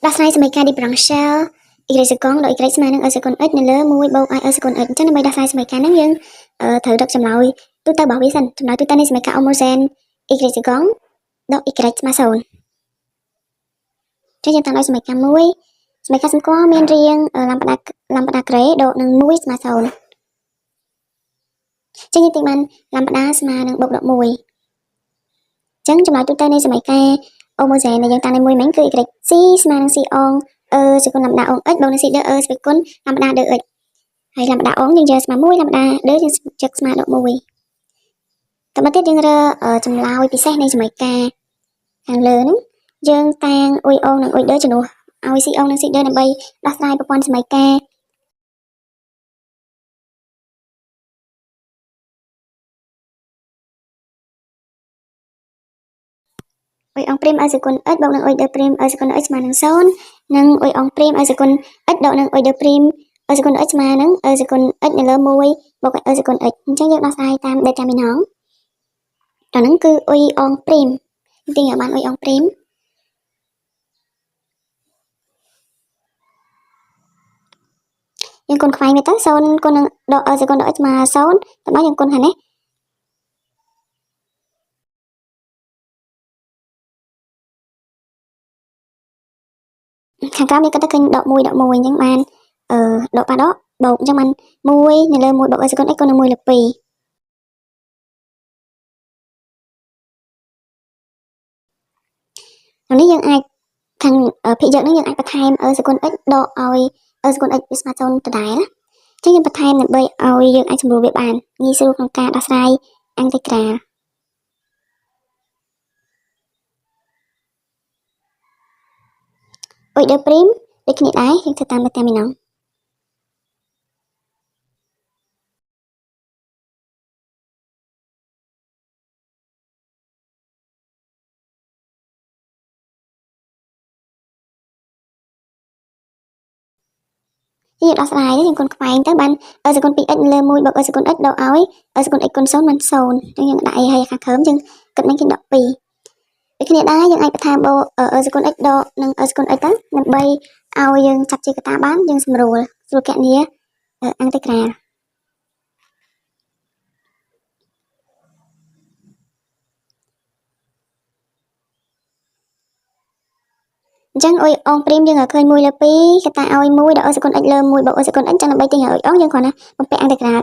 ដោះស្រាយសមីការ differential y សកលដោយ y ស្មើនឹង សកល x នៅលើ1បូក i សកល x អញ្ចឹងដើម្បីដោះស្រាយសមីការហ្នឹងយើងត្រូវរកចម្លើយទូទៅរបស់វាសិនចម្លើយទូទៅនៃសមីការ homogene y សកលដក y ស្មើ0អញ្ចឹងយើងតាមដោយសមីការ1សមីការសម្គាល់មានរាងលំដាក្រេដកនឹង1ស្មើ0អញ្ចឹងយើងទីបានលំដាស្មើនឹងបូកដក1អញ្ចឹងចម្លើយទូទៅនៃសមីការ homogene ដែលយើងតាមនៃ1មិញគឺ y c ស្មើនឹង c អងសកលលំដាអង x បូកនឹង c ដកស្វេគុណលំដាដក x ហើយលំដាអងយើងយកស្មើ1លំដាដកយើងយកស្មើដក1តទៅទៀតយើងរើចម្លើយពិសេសនៃសមីការខាងលើហ្នឹងយើងតាំងអ៊ុយអងនិងអ៊ុយដជំនួសឲ្យ c អងនិង c ដដើម្បីដោះស្រាយប្រព័ន្ធសមីការអ៊ុយអងព្រីមឲ្យសកល x បូកនឹងអ៊ុយដព្រីមឲ្យសកល x ស្មើនឹង0និងអ៊ុយអងព្រីមឲ្យសកល x ដកនឹងអ៊ុយដព្រីមឲ្យសកល x ស្មើនឹងសកល x នៅលើ1បូកឲ្យសកល x អញ្ចឹងយើងដោះស្រាយតាម determinant តោះហ្នឹងគឺអ៊ុយអងព្រីមទីឲ្យបានអ៊ុយអងព្រីមយើងគុណខ្វែងវាទៅ0គុណនឹងដកសកល x ស្មើ0តើយើងគុណហ្នឹងណាខាងក្រោមនេះគាត់ទៅឃើញដក1អញ្ចឹងបានដកប៉ាដកបូកអញ្ចឹងបាន1នៅលើ1បូកឲ្យសកល x គុណនឹង1លើ2នេះយើងអាចខាងភាគយកនេះយើងអាចបន្ថែមសកល x ដកឲ្យសកល x វាស្មើ0ដដែលណាអញ្ចឹងយើងបន្ថែមដើម្បីឲ្យយើងអាចសម្រួលវាបានងាយស្រួលក្នុងការដោះស្រាយអន្តេក្រាលអ៊ុយដព្រីមដូចគ្នាដែរយើងធ្វើតាម determinantយើងដោះស្រាយយើងគុណខ្វែងទៅបានសកល 2x នៅលើ1បូកសកល x ដកឲ្យសកល x គុណ0បាន0អញ្ចឹងយើងដាក់អីហើយខាងក្រោមយើងគិតមិនឃើញដក2ដូចគ្នាដែរយើងអាចបន្ថែមបូកសកល x ដកនិងសកល x ទៅដើម្បីឲ្យយើងចាប់ជាកតាបានយើងស្រួលគណនាអន្តេក្រាលអញ្ចឹងអ៊ុយអងព្រីមយើងឃើញ1លើ2កតាឲ្យ1ដកសកល x លើ1បូកសកល x ចឹងដើម្បីទាញឲ្យអ៊ុយអងយើងគ្រាន់តែបំពាក់អន្តេក្រាល